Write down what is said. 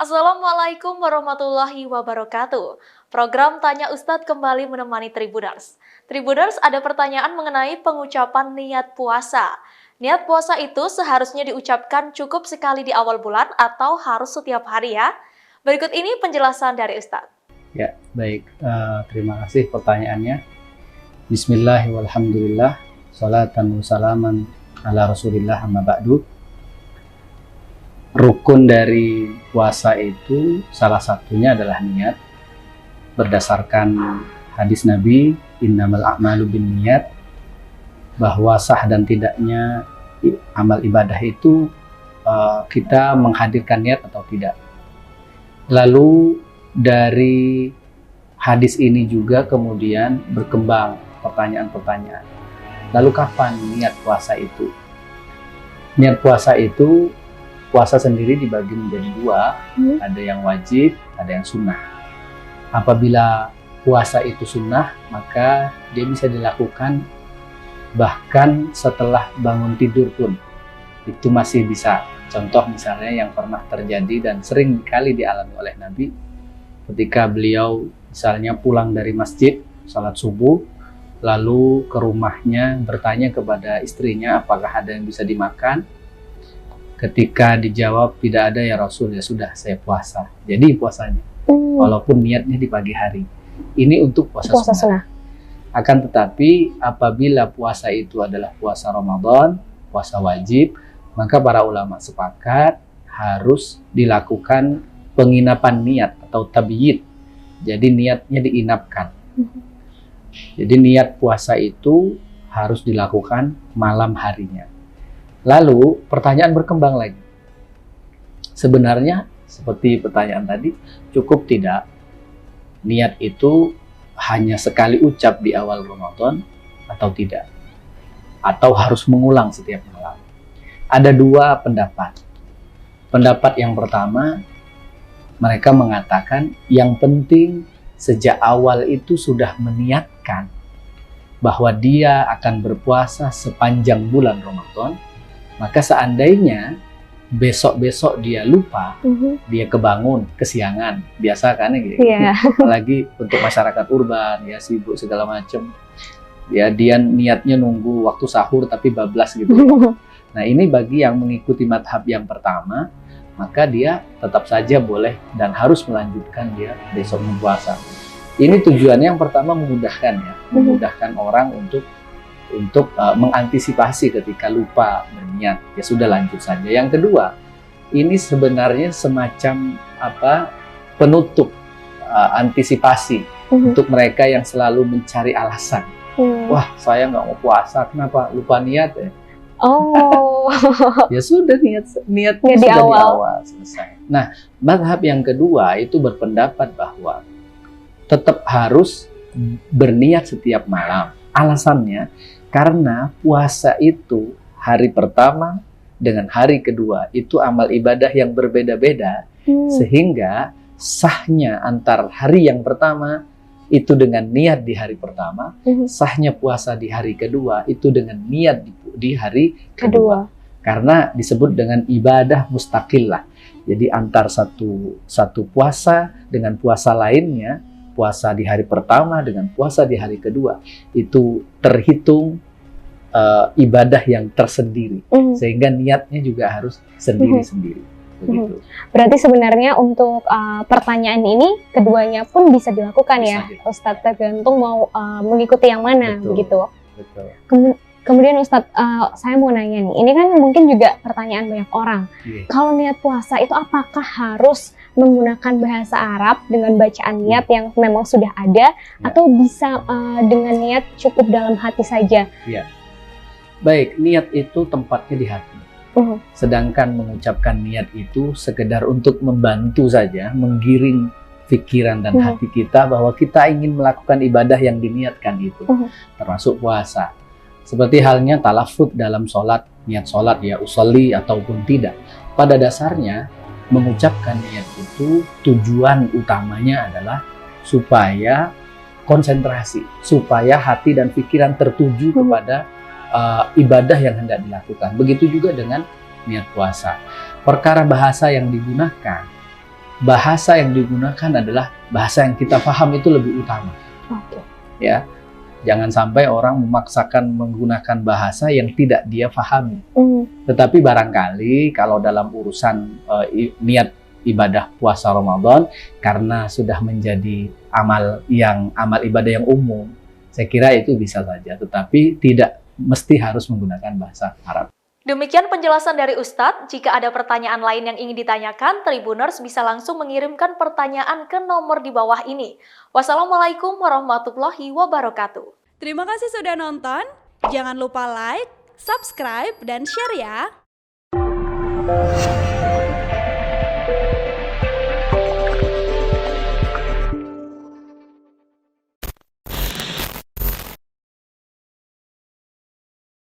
Assalamualaikum warahmatullahi wabarakatuh. Program Tanya Ustadz kembali menemani Tribuners. Tribuners, ada pertanyaan mengenai pengucapan niat puasa. Niat puasa itu seharusnya diucapkan cukup sekali di awal bulan atau harus setiap hari ya? Berikut ini penjelasan dari Ustadz. Ya, baik. Terima kasih pertanyaannya. Bismillahirrahmanirrahim. Salatan wa salaman ala rasulillah amma ba'du. Rukun dari puasa itu salah satunya adalah niat. Berdasarkan hadis Nabi, innamal a'malu binniyat, bahwa sah dan tidaknya amal ibadah itu kita menghadirkan niat atau tidak. Lalu dari hadis ini juga kemudian berkembang pertanyaan-pertanyaan. Lalu kapan niat puasa itu? Niat puasa itu, puasa sendiri dibagi menjadi dua, ada yang wajib, ada yang sunnah. Apabila puasa itu sunnah, maka dia bisa dilakukan bahkan setelah bangun tidur pun. Itu masih bisa. Contoh misalnya yang pernah terjadi dan sering kali dialami oleh Nabi, ketika beliau misalnya pulang dari masjid, salat subuh, lalu ke rumahnya bertanya kepada istrinya apakah ada yang bisa dimakan. Ketika dijawab tidak ada ya Rasul, ya sudah saya puasa. Jadi puasanya, walaupun niatnya di pagi hari. Ini untuk puasa sunnah. Akan tetapi apabila puasa itu adalah puasa Ramadan, puasa wajib, maka para ulama sepakat harus dilakukan penginapan niat atau tabyid. Jadi niatnya diinapkan. Jadi niat puasa itu harus dilakukan malam harinya. Lalu pertanyaan berkembang lagi. Sebenarnya seperti pertanyaan tadi, cukup tidak niat itu hanya sekali ucap di awal Ramadan atau tidak? Atau harus mengulang setiap malam? Ada dua pendapat. Pendapat yang pertama, mereka mengatakan yang penting sejak awal itu sudah meniatkan bahwa dia akan berpuasa sepanjang bulan Ramadan. Maka seandainya besok-besok dia lupa, dia kebangun kesiangan, biasa kan gitu. Apalagi untuk masyarakat urban, ya sibuk segala macam. Ya dia niatnya nunggu waktu sahur tapi bablas gitu. Nah ini bagi yang mengikuti madhab yang pertama, maka dia tetap saja boleh dan harus melanjutkan dia besok berpuasa. Ini tujuannya yang pertama memudahkan ya, memudahkan orang untuk mengantisipasi ketika lupa berniat, ya sudah lanjut saja. Yang kedua, ini sebenarnya semacam penutup antisipasi untuk mereka yang selalu mencari alasan. Wah, saya nggak mau puasa, kenapa? Lupa niat ya. Ya sudah niatnya sudah di awal selesai. Nah, mazhab yang kedua itu berpendapat bahwa tetap harus berniat setiap malam. Alasannya karena puasa itu hari pertama dengan hari kedua itu amal ibadah yang berbeda-beda, sehingga sahnya antar hari yang pertama itu dengan niat di hari pertama, sahnya puasa di hari kedua itu dengan niat di hari kedua. Karena disebut dengan ibadah mustaqillah. Jadi antar satu puasa dengan puasa lainnya, puasa di hari pertama dengan puasa di hari kedua itu terhitung ibadah yang tersendiri, sehingga niatnya juga harus sendiri-sendiri. Begitu. Berarti sebenarnya untuk pertanyaan ini keduanya pun bisa dilakukan ya, Ustadz, tergantung mau mengikuti yang mana. Betul, begitu. Betul. Kemudian Ustadz, saya mau nanya nih, ini kan mungkin juga pertanyaan banyak orang. Kalau niat puasa itu apakah harus menggunakan bahasa Arab dengan bacaan niat yang memang sudah ada, atau bisa dengan niat cukup dalam hati saja? Baik, niat itu tempatnya di hati. Sedangkan mengucapkan niat itu sekedar untuk membantu saja, menggiring pikiran dan hati kita bahwa kita ingin melakukan ibadah yang diniatkan itu, termasuk puasa. Seperti halnya talafut dalam sholat, niat sholat ya usolli ataupun tidak. Pada dasarnya mengucapkan niat itu tujuan utamanya adalah supaya konsentrasi, supaya hati dan pikiran tertuju kepada ibadah yang hendak dilakukan. Begitu juga dengan niat puasa. Perkara bahasa yang digunakan bahasa yang digunakan adalah bahasa yang kita paham, itu lebih utama. Oke. Ya, jangan sampai orang memaksakan menggunakan bahasa yang tidak dia pahami. Tetapi barangkali kalau dalam urusan niat ibadah puasa Ramadan, karena sudah menjadi amal ibadah yang umum, saya kira itu bisa saja, tetapi tidak mesti harus menggunakan bahasa Arab. Demikian penjelasan dari Ustadz. Jika ada pertanyaan lain yang ingin ditanyakan, Tribuners bisa langsung mengirimkan pertanyaan ke nomor di bawah ini. Wassalamualaikum warahmatullahi wabarakatuh. Terima kasih sudah nonton. Jangan lupa like, subscribe, dan share ya.